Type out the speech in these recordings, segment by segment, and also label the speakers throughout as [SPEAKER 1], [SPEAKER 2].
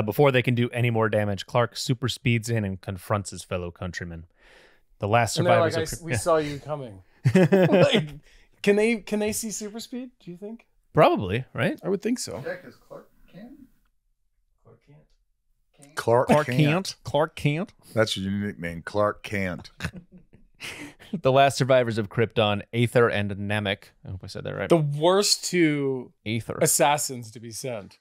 [SPEAKER 1] Before they can do any more damage, Clark super speeds in and confronts his fellow countrymen. The last
[SPEAKER 2] And they're like,
[SPEAKER 1] survivors
[SPEAKER 2] we saw you coming. Like, can they see super speed, do you think?
[SPEAKER 1] Probably, right?
[SPEAKER 2] I would think so.
[SPEAKER 3] Yeah, because Clark can.
[SPEAKER 2] Clark can't.
[SPEAKER 1] Clark can't.
[SPEAKER 3] That's your nickname, Clark can't.
[SPEAKER 1] The last survivors of Krypton, Aether and Namek. I hope I said that right.
[SPEAKER 2] The worst two
[SPEAKER 1] Aether.
[SPEAKER 2] assassins to be sent.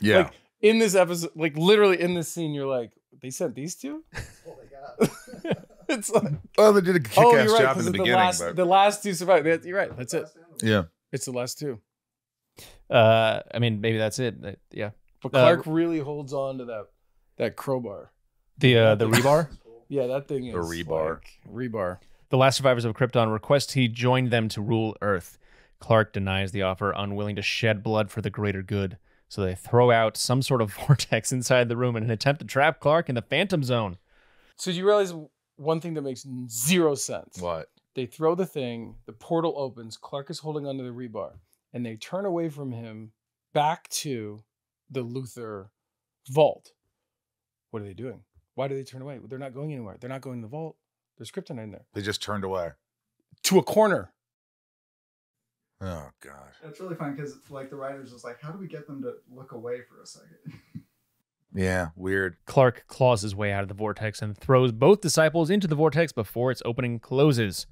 [SPEAKER 3] Yeah.
[SPEAKER 2] Like, in this episode, like literally in this scene, you're like, they sent these two?
[SPEAKER 3] Oh my God.
[SPEAKER 2] It's like,
[SPEAKER 3] Well, they did a
[SPEAKER 2] oh,
[SPEAKER 3] kick-ass
[SPEAKER 2] you're right,
[SPEAKER 3] job in the beginning. But...
[SPEAKER 2] the last two survived. You're right. That's it.
[SPEAKER 3] Yeah.
[SPEAKER 2] It's the last two.
[SPEAKER 1] I mean, maybe that's it. Yeah.
[SPEAKER 2] But Clark really holds on to that crowbar.
[SPEAKER 1] The rebar?
[SPEAKER 2] Yeah, that thing is
[SPEAKER 3] The rebar.
[SPEAKER 2] like, rebar.
[SPEAKER 1] The last survivors of Krypton request he join them to rule Earth. Clark denies the offer, unwilling to shed blood for the greater good. So they throw out some sort of vortex inside the room in an attempt to trap Clark in the Phantom Zone.
[SPEAKER 2] So you realize one thing that makes zero sense.
[SPEAKER 3] What?
[SPEAKER 2] They throw the thing, the portal opens, Clark is holding onto the rebar, and they turn away from him back to the Luthor vault. What are they doing? Why do they turn away? They're not going anywhere. They're not going to the vault. There's kryptonite in there.
[SPEAKER 3] They just turned away.
[SPEAKER 2] To a corner.
[SPEAKER 3] Oh, God.
[SPEAKER 4] It's really fun because like the writers was like, how do we get them to look away for a second?
[SPEAKER 3] Yeah, weird.
[SPEAKER 1] Clark claws his way out of the vortex and throws both disciples into the vortex before its opening closes.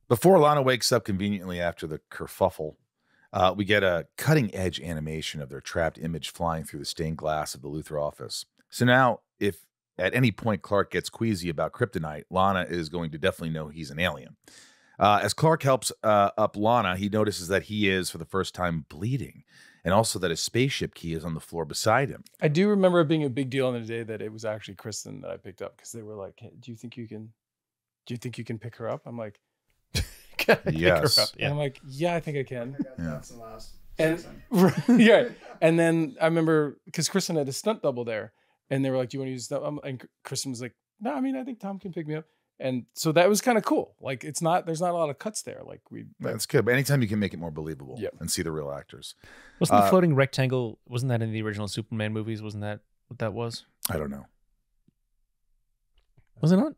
[SPEAKER 3] Before Lana wakes up conveniently after the kerfuffle, we get a cutting-edge animation of their trapped image flying through the stained glass of the Luthor office. So now, if at any point Clark gets queasy about kryptonite, Lana is going to definitely know he's an alien. As Clark helps up Lana, he notices that he is, for the first time, bleeding, and also that his spaceship key is on the floor beside him.
[SPEAKER 2] I do remember it being a big deal on the day that it was actually Kristen that I picked up because they were like, hey, do you think you can pick her up? I'm like,
[SPEAKER 3] Yes.
[SPEAKER 2] And I'm like, yeah, I think I can.
[SPEAKER 4] That's the last
[SPEAKER 2] And
[SPEAKER 4] season.
[SPEAKER 2] yeah, and then I remember because Kristen had a stunt double there, and they were like, "Do you want to use stunt?" And Kristen was like, "No, I mean, I think Tom can pick me up." And so that was kind of cool. Like, there's not a lot of cuts there. Like
[SPEAKER 3] That's good. But anytime you can make it more believable
[SPEAKER 2] Yeah.
[SPEAKER 3] and see the real actors.
[SPEAKER 1] Wasn't the floating rectangle, wasn't that in the original Superman movies? Wasn't that what that was?
[SPEAKER 3] I don't know.
[SPEAKER 1] Was it not?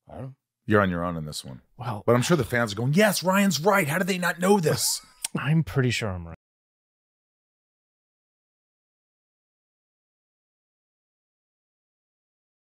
[SPEAKER 2] I don't know.
[SPEAKER 3] You're on your own in this one.
[SPEAKER 1] Well,
[SPEAKER 3] But I'm sure the fans are going, yes, Ryan's right. How did they not know this?
[SPEAKER 1] I'm pretty sure I'm right.